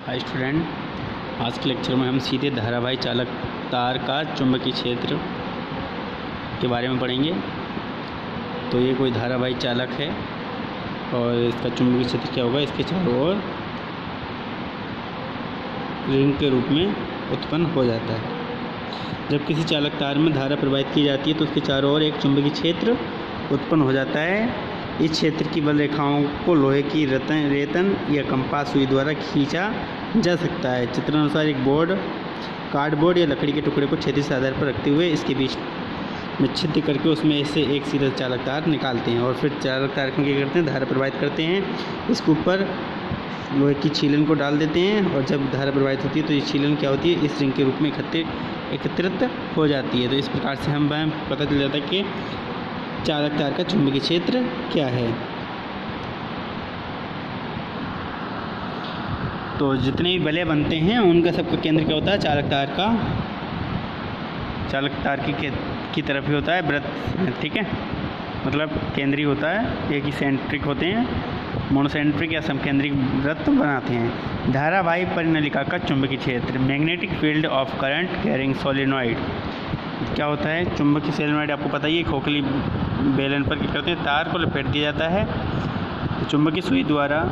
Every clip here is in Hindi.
हाय स्टूडेंट, आज के लेक्चर में हम सीधे धारावाही चालक तार का चुंबकीय क्षेत्र के बारे में पढ़ेंगे। तो ये कोई धारावाही चालक है और इसका चुंबकीय क्षेत्र क्या होगा, इसके चारों ओर रिंग के रूप में उत्पन्न हो जाता है। जब किसी चालक तार में धारा प्रवाहित की जाती है तो उसके चारों ओर एक चुंबकीय क्षेत्र उत्पन्न हो जाता है। इस क्षेत्र की बल रेखाओं को लोहे की रेतन या कंपास सुई द्वारा खींचा जा सकता है। चित्रानुसार एक कार्डबोर्ड या लकड़ी के टुकड़े को क्षैतिज आधार पर रखते हुए इसके बीच में छिद्र करके उसमें से एक सीधा चालक तार निकालते हैं और फिर चालक तार को क्या करते हैं, धारा प्रवाहित करते हैं। इसके ऊपर लोहे की छीलन को डाल देते हैं और जब धारा प्रवाहित होती है तो ये छीलन क्या होती है, इस रिंग के रूप में एकत्रित हो जाती है। तो इस प्रकार से हम पता चल जाता है कि चालक तार का चुंबकीय क्षेत्र क्या है। तो जितने भी बले बनते हैं उनका सबका केंद्र क्या होता है, चालक तार की तरफ ही होता है वृत्त, ठीक है। मतलब केंद्रीय होता है, एक ही सेंट्रिक होते हैं, मोनोसेंट्रिक या समकेंद्रिक वृत्त बनाते हैं। धारावाही परिनलिका का चुंबकीय क्षेत्र, magnetic field of current carrying solenoid. क्या होता है चुंबकीय सोलेनॉइड, आपको पता ही है, खोखली बेलन पर क्या करते हैं, तार को लपेट दिया जाता है। चुंबकीय सुई द्वारा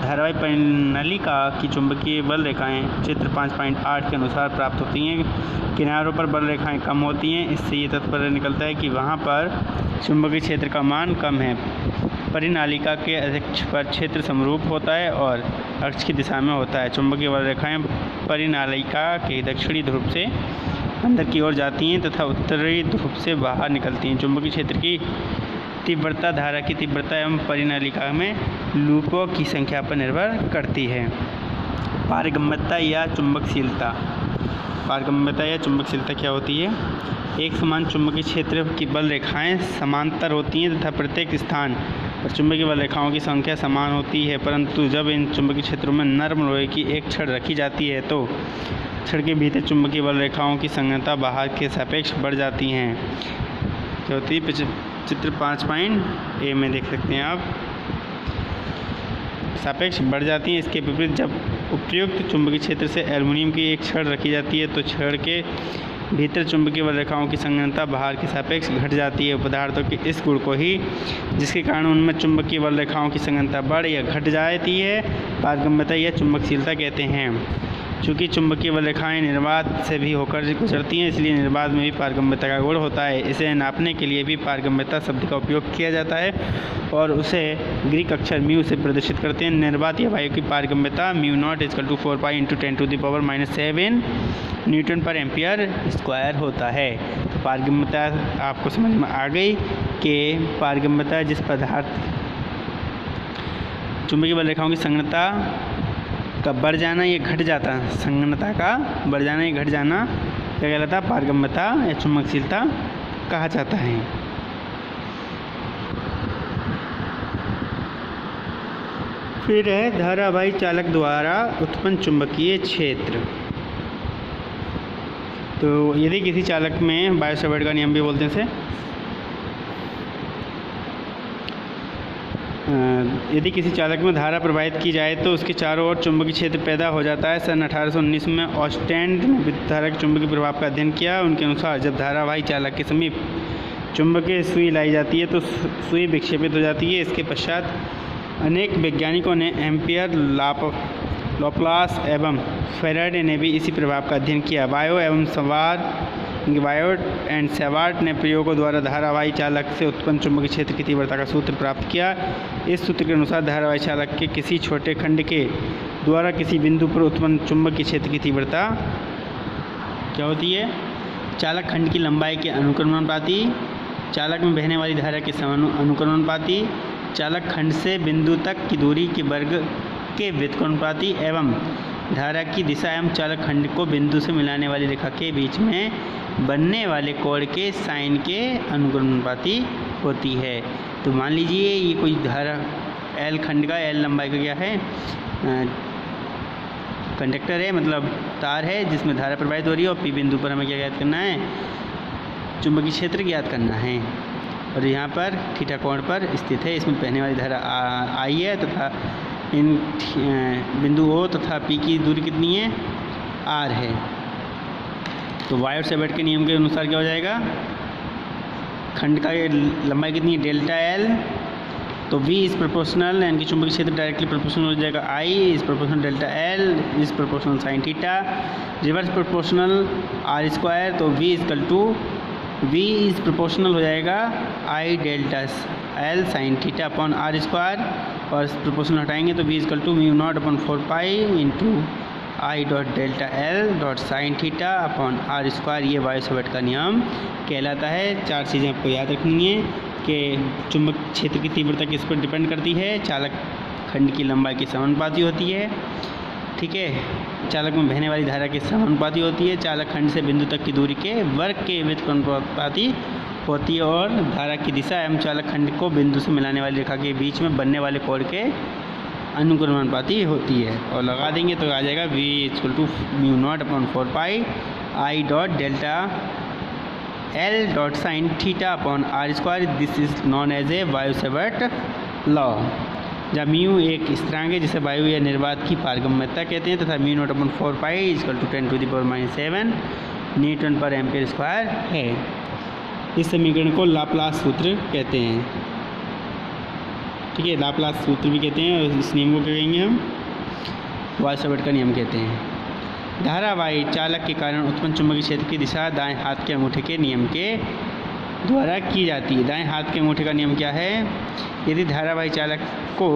धारावाही परिनलिका की चुंबकीय बल रेखाएं चित्र 5.8 के अनुसार प्राप्त होती हैं। किनारों पर बल रेखाएं कम होती हैं। इससे ये तात्पर्य निकलता है कि वहाँ पर चुंबकीय क्षेत्र का मान कम है। परिनालिका के अक्ष पर क्षेत्र समरूप होता है और अक्ष की दिशा में होता है। चुंबकीय बल रेखाएं परिनालिका के दक्षिणी ध्रुव से अंदर की ओर जाती हैं तथा उत्तरी ध्रुव से बाहर निकलती हैं। चुंबकीय क्षेत्र की तीव्रता धारा की तीव्रता एवं परिनालिका में लूपों की संख्या पर निर्भर करती है। पारगम्यता या चुंबकशीलता क्या होती है? एक समान चुंबकीय क्षेत्र की बल रेखाएं समांतर होती हैं तथा प्रत्येक स्थान पर चुंबकीय बल रेखाओं की संख्या समान होती है, परंतु जब इन चुंबकीय क्षेत्रों में नरम लोहे की एक छड़ रखी जाती है तो छड़ के भीतर चुंबकीय बल रेखाओं की संगतता बाहर के सापेक्ष बढ़ जाती हैं। क्या होती है? चित्र 5.a में देख सकते हैं आप, सापेक्ष बढ़ जाती हैं। इसके विपरीत जब उपयुक्त चुंबकीय क्षेत्र से एल्युमिनियम की एक छड़ रखी जाती है तो छड़ के भीतर चुंबकीय बल रेखाओं की संगतता बाहर के सापेक्ष घट जाती है। पदार्थों के इस गुण को ही, जिसके कारण उनमें चुंबकीय बल रेखाओं की संगतता बढ़ या घट जाती है, पारगम्यता या चुंबकशीलता कहते हैं। चूँकि चुंबकीय बल रेखाएं निर्वात से भी होकर गुजरती हैं, इसलिए निर्वात में भी पारगम्यता का गुण होता है। इसे नापने के लिए भी पारगम्यता शब्द का उपयोग किया जाता है और उसे ग्रीक अक्षर म्यू से प्रदर्शित करते हैं। निर्वात या वायु की पारगम्यता μ0 = 4 π × 10⁻⁷ न्यूटन पर एम्पियर स्क्वायर होता है। तो पारगम्यता आपको समझ में आ गई कि पारगम्यता जिस पदार्थ चुंबकीय बल रेखाओं की संगतता का बढ़ जाना या घट जाता, संगतता का बढ़ जाना या घट जाना क्या कहलाता है, पारगम्यता या चुंबकशीलता कहा जाता है। फिर है धारावाही चालक द्वारा उत्पन्न चुंबकीय क्षेत्र। तो यदि किसी चालक में बायो-सावर्ट का नियम भी बोलते हैं इसे, यदि किसी चालक में धारा प्रवाहित की जाए तो उसके चारों ओर चुंबकीय क्षेत्र पैदा हो जाता है। सन 1819 में ऑस्टेंड ने विद्युत धारा के चुंबकीय प्रभाव का अध्ययन किया। उनके अनुसार जब धारावाही चालक के समीप चुंबकीय सुई लाई जाती है तो सुई विक्षेपित हो जाती है। इसके पश्चात अनेक वैज्ञानिकों ने एम्पियर, लाप्लास एवं फैराडे ने भी इसी प्रभाव का अध्ययन किया। वायोट एंड सेवार्ट ने प्रयोगों द्वारा धारावाही चालक से उत्पन्न चुंबकीय क्षेत्र की तीव्रता का सूत्र प्राप्त किया। इस सूत्र के अनुसार धारावाही चालक के किसी छोटे खंड के द्वारा किसी बिंदु पर उत्पन्न चुंबकीय क्षेत्र की तीव्रता क्या होती है, चालक खंड की लंबाई के अनुक्रमानुपाती, चालक में बहने वाली धारा के अनुक्रमानुपाती, चालक खंड से बिंदु तक की दूरी के वर्ग के व्युत्क्रमानुपाती एवं धारा की दिशा एवं चालक खंड को बिंदु से मिलाने वाली रेखा के बीच में बनने वाले कोण के साइन के अनुक्रमानुपाती होती है। तो मान लीजिए ये कोई धारा एल खंड का, एल लंबाई का क्या है, कंडक्टर है, मतलब तार है जिसमें धारा प्रवाहित हो रही है और पी बिंदु पर हमें क्या ज्ञात करना है, चुंबकीय क्षेत्र ज्ञात करना है। और यहाँ पर थीटा कोण पर स्थित है। इसमें बहने वाली धारा आई है तथा इन बिंदु O तथा P की दूरी कितनी है, r है। तो वायट-सेवर्ट के नियम के अनुसार क्या हो जाएगा, खंड का ये लंबाई कितनी है, डेल्टा L। तो V इज प्रोपोर्शनल, यानी कि चुंबकीय क्षेत्र डायरेक्टली प्रोपोर्शनल हो जाएगा I is proportional delta L is proportional sine theta. Reverse proportional r square, तो V इज प्रोपोर्शनल हो जाएगा I delta L sine theta upon r square, और प्रोपोर्शनल हटाएंगे तो V is equal to mu not upon 4 pi into I dot delta L dot sine theta upon r square. ये वायट-सेवर्ट का नियम कहलाता है। 4 चीज़ें आपको याद रखनी है कि चुंबक क्षेत्र की तीव्रता किस पर डिपेंड करती है, चालक खंड की लंबाई के समानुपाती होती है, ठीक है, चालक में बहने वाली धारा के समानुपाती होती है, चालक खंड से बिंदु तक की दूरी के वर्ग के व्युत्क्रमानुपाती होती है, और धारा की दिशा एवं चालक खंड को बिंदु से मिलाने वाली रेखा के बीच में बनने वाले कोण के अनुक्रमानुपाती होती है। और लगा देंगे तो आ जाएगा V equal to mu not upon 4 pi I dot delta L dot sine theta upon r square. This is known as a Biot Savart law. जब म्यू एक स्थिरांक है जिसे वायु या निर्वात की पारगम्यता कहते हैं, तथा mu not upon 4 pi equal to 10⁻⁷ newton पर एम्पीयर स्क्वायर है। इस समीकरण को लाप्लास सूत्र कहते हैं, ठीक है, लाप्लास सूत्र भी कहते हैं, और इस नियम को क्या कहेंगे हम, वायट-सेवर्ट का नियम कहते हैं। धारावाही चालक के कारण उत्पन्न चुंबकीय क्षेत्र की दिशा दाएं हाथ के अंगूठे के नियम के द्वारा की जाती है। दाएं हाथ के अंगूठे का नियम क्या है, यदि धारावाही चालक को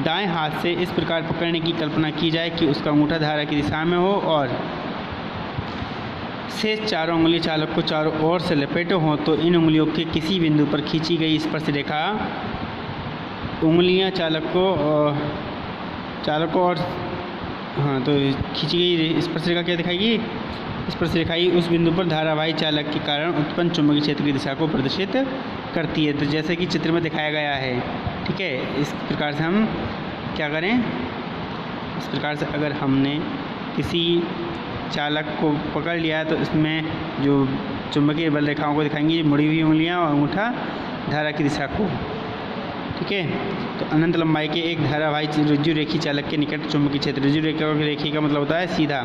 दाएं हाथ से इस प्रकार पकड़ने की कल्पना की जाए कि उसका अंगूठा धारा की दिशा में हो और शेष चारों उंगली चालक को चारों ओर से लपेटे हों, तो इन उंगलियों के किसी बिंदु पर खींची गई स्पर्श रेखा उंगलियां चालक को और तो खींची गई स्पर्श रेखा क्या दिखाएगी, स्पर्श रेखा ही उस बिंदु पर धारावाही चालक के कारण उत्पन्न चुंबकीय क्षेत्र की दिशा को प्रदर्शित करती है। तो जैसे कि चित्र में दिखाया गया है, ठीक है, इस प्रकार से हम क्या करें, इस प्रकार से अगर हमने किसी चालक को पकड़ लिया है तो इसमें जो चुंबकीय बल रेखाओं को दिखाएंगी मुड़ी हुई उंगलियां और अंगूठा धारा की दिशा को, ठीक है। तो अनंत लंबाई के एक धारावाही रज्जु रेखी चालक के निकट चुंबकीय क्षेत्र, रज्जु रेखी का मतलब होता है सीधा।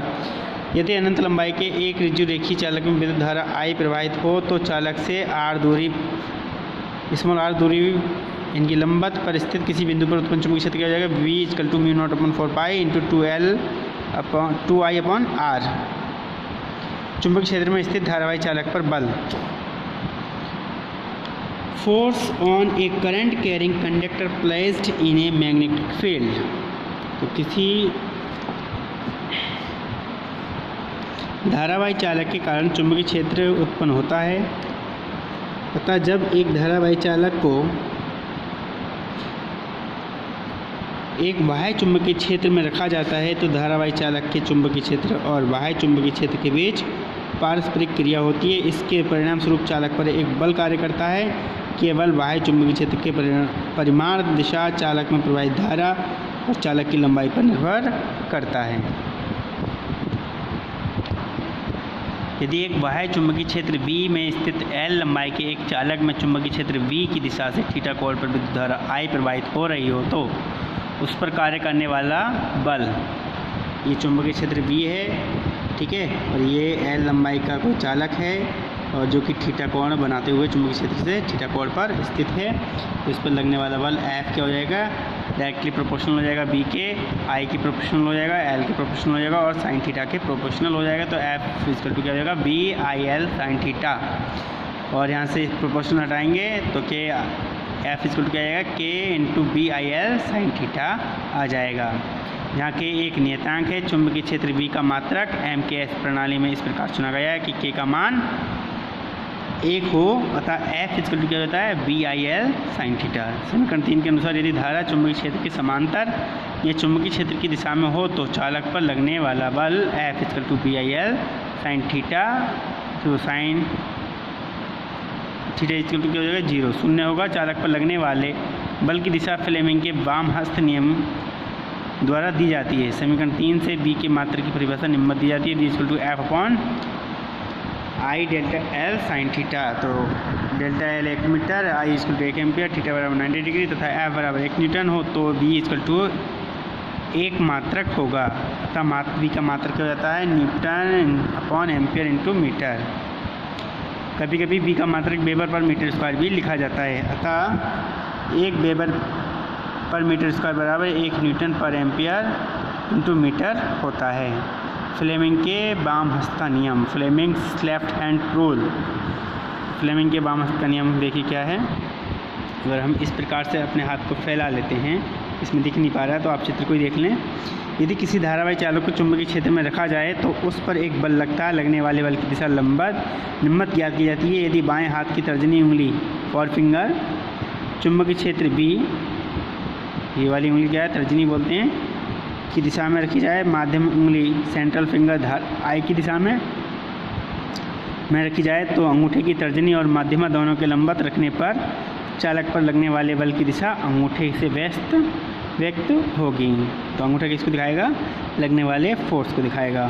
यदि अनंत लंबाई के एक रज्जु रेखी चालक में विद्युत धारा I प्रवाहित हो, तो चालक से r दूरी, स्मॉल r दूरी इनकी लंबवत पर स्थित किसी बिंदु पर उत्पन्न चुंबकीय क्षेत्र क्या हो जाएगा, V equal to mu not upon 4 pi into 2I upon r। चुंबकीय क्षेत्र में स्थित धारावाही चालक पर बल, force on a current carrying conductor placed in a magnetic field. तो किसी धारावाही चालक के कारण चुंबकीय क्षेत्र उत्पन्न होता है, अतः जब एक धारावाही चालक को एक बाह्य चुंबकीय क्षेत्र में रखा जाता है, तो धारावाही चालक के चुंबकीय क्षेत्र और बाह्य चुंबकीय क्षेत्र के बीच पारस्परिक क्रिया होती है। इसके परिणाम स्वरूप चालक पर एक बल कार्य करता है। केवल बाह्य चुंबकीय क्षेत्र के परिमाण दिशा चालक में प्रवाहित धारा और चालक की लंबाई पर निर्भर करता है। यदि एक बाह्य चुंबकीय क्षेत्र B में स्थित L लंबाई के एक चालक में चुंबकीय क्षेत्र V की दिशा से थीटा कोण पर विद्युत धारा I प्रवाहित हो रही हो, तो उस पर कार्य करने वाला बल, ये चुंबकीय क्षेत्र B है, ठीक है, और ये L लंबाई का कोई चालक है और जो कि थीटा कोण बनाते हुए चुंबकीय क्षेत्र से थीटा कोण पर स्थित है। तो इस पर लगने वाला बल F क्या हो जाएगा, डायरेक्टली प्रोपोर्शनल हो जाएगा B के, I की प्रोपोर्शनल हो जाएगा, L के प्रोपोर्शनल हो जाएगा और साइन थीटा के प्रोपोर्शनल हो जाएगा। तो F इक्वल टू क्या हो जाएगा, BIL साइन थीटा, और यहाँ से प्रोपोर्शनल हटाएंगे तो के F इक्वल टू क्या आएगा, K into BIL sine theta आ जाएगा। यहाँ के एक नियतांक है चुंबकीय क्षेत्र B का मात्रक MKS प्रणाली में इस प्रकार चुना गया है कि K का मान 1 हो, अतः F इक्वल टू क्या होता है, BIL साइन थीटा। समीकरण 3 के अनुसार यदि धारा चुंबकीय क्षेत्र के समांतर या चुंबकीय क्षेत्र की दिशा में हो, तो चालक पर लगने वाला बल F equal to BIL sine theta, तो साइन थीटा इक्वल टू क्या हो जाएगा, 0 शून्य होगा। चालक पर लगने वाले बल की दिशा फ्लेमिंग के वाम हस्त नियम द्वारा दी जाती है। समीकरण 3 से B के मात्रक की परिभाषा निम्न दी जाती है, D इक्वल टू F अपॉन I delta L sine theta. तो delta L 1 metre, I equal to 1 ampere, theta बराबर 90 डिग्री तथा एफ बराबर 1 न्यूटन हो तो बी इक्वल टू एक मात्रक होगा। अतः बी का मात्रक हो जाता है newton upon ampere into metre. कभी कभी बी का मात्रक वेबर पर मीटर स्क्वायर भी लिखा जाता है। अतः 1 वेबर पर मीटर स्क्वायर बराबर 1 न्यूटन पर एम्पियर इंटू मीटर होता है। फ्लेमिंग के बाम हस्त का नियम, Fleming's left hand rule. Fleming के बाम हस्त का नियम देखिए क्या है। अगर हम इस प्रकार से अपने हाथ को फैला लेते हैं, इसमें दिख नहीं पा रहा है तो आप चित्र को ही देख लें। यदि किसी धारावाही चालक को चुंबकीय क्षेत्र में रखा जाए तो उस पर एक बल लगता है। लगने वाले बल की दिशा निम्नवत ज्ञात की जाती है। यदि बाएं हाथ की तर्जनी उंगली फॉर फिंगर चुंबकीय क्षेत्र बी, ये वाली उंगली क्या है, तर्जनी बोलते हैं, की दिशा में रखी जाए, माध्यम उंगली सेंट्रल फिंगर आई की दिशा में रखी जाए तो अंगूठे की तर्जनी और माध्यमा दोनों के लंबवत रखने पर चालक पर लगने वाले बल की दिशा अंगूठे से व्यक्त होगी। तो अंगूठा किसको दिखाएगा, लगने वाले फोर्स को दिखाएगा।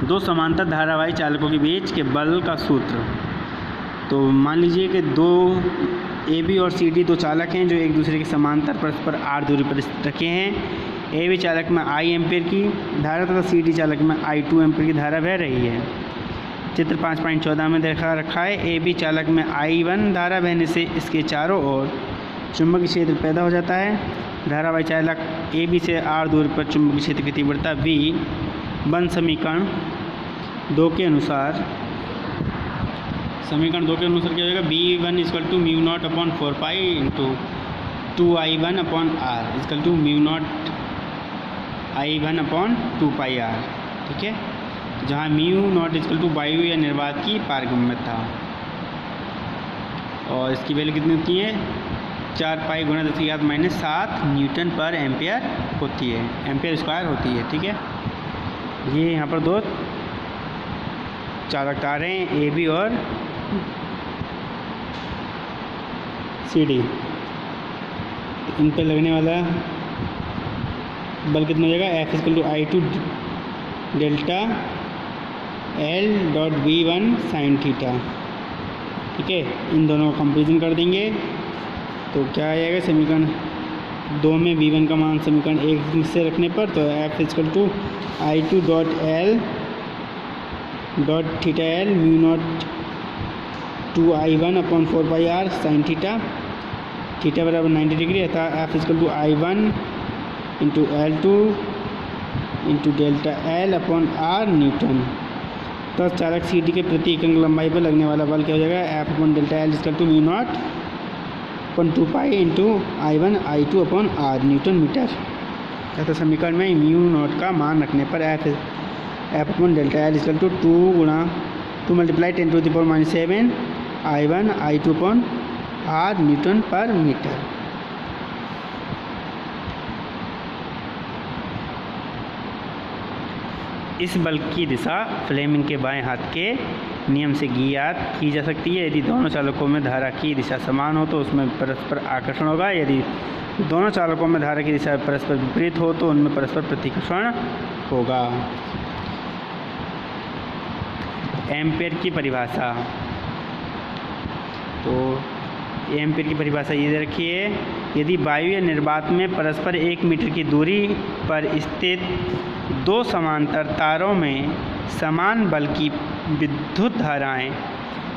दो समांतर धारावाही चालकों के बीच के बल का सूत्र। तो मान लीजिए कि दो ए बी और सी डी दो चालक हैं जो एक दूसरे के समांतर परस्पर आर दूरी पर स्थित रखे हैं। ए बी चालक में आई एम्पियर की धारा तथा सी डी चालक में आई 2 एम्पियर की धारा बह रही है। चित्र 5.14 में देखा रखा है। ए बी चालक में I1 धारा बहने से इसके चारों ओर चुंबकीय क्षेत्र पैदा हो जाता है। धारावाही चालक ए बी से आर दूरी पर चुंबकीय क्षेत्र की तीव्रता V बन समीकरण 2 के अनुसार क्या होगा, B1 equal to mu not upon 4 pi into 2I1 upon R equal to mu not I1 upon 2 pi R. ठीक है, जहाँ म्यू नॉट इक्वल टू वायु या निर्वात की पारगम्यता, और इसकी वैल्यू कितनी होती है, 4 पाई गुणा 10⁻⁷ न्यूटन पर एम्पियर होती है, एम्पियर स्क्वायर होती है। ठीक है, ये यहाँ पर दो चालक तार हैं ए बी और सी डी। इन पर लगने वाला बल कितना हो जाएगा, F equal to I2 delta L dot V1 sine theta. ठीक है, इन दोनों का कंपेरिजन कर देंगे तो क्या आ जाएगा, समीकरण 2 में V1 का मान समीकरण 1 से रखने पर तो F equal to I2 dot L dot theta L mu not 2I1 upon 4 pi R sine theta बराबर 90 डिग्री। अतः F equal to I1 into L2 into delta L upon R newton. तो चालक सी डी के प्रति इकाई लंबाई पर लगने वाला बल क्या हो जाएगा, F upon delta L equal to mu not upon 2 pi into I1 I2 upon R newton metre. तो समीकरण में म्यू नॉट का मान रखने पर F upon delta L equal to 2 multiply 10⁻⁷ I1 I2 upon R newton पर मीटर। इस बल की दिशा फ्लेमिंग के बाएं हाथ के नियम से ज्ञात की जा सकती है। यदि दोनों चालकों में धारा की दिशा समान हो तो उसमें परस्पर आकर्षण होगा। यदि दोनों चालकों में धारा की दिशा परस्पर विपरीत हो तो उनमें परस्पर प्रतिकर्षण होगा। एम्पियर की परिभाषा, तो एम्पियर की परिभाषा ये दे रखी है, यदि वायु या निर्वात में परस्पर 1 मीटर की दूरी पर स्थित दो समांतर तारों में समान बल की विद्युत धाराएं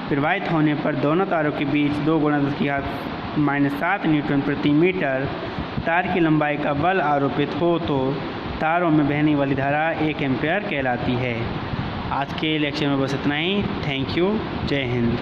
प्रवाहित होने पर दोनों तारों के बीच 2 × 10⁻⁷ न्यूटन प्रति मीटर तार की लंबाई का बल आरोपित हो तो तारों में बहने वाली धारा 1 एम्पियर कहलाती है। आज के लेक्चर में बस इतना ही। थैंक यू, जय हिंद।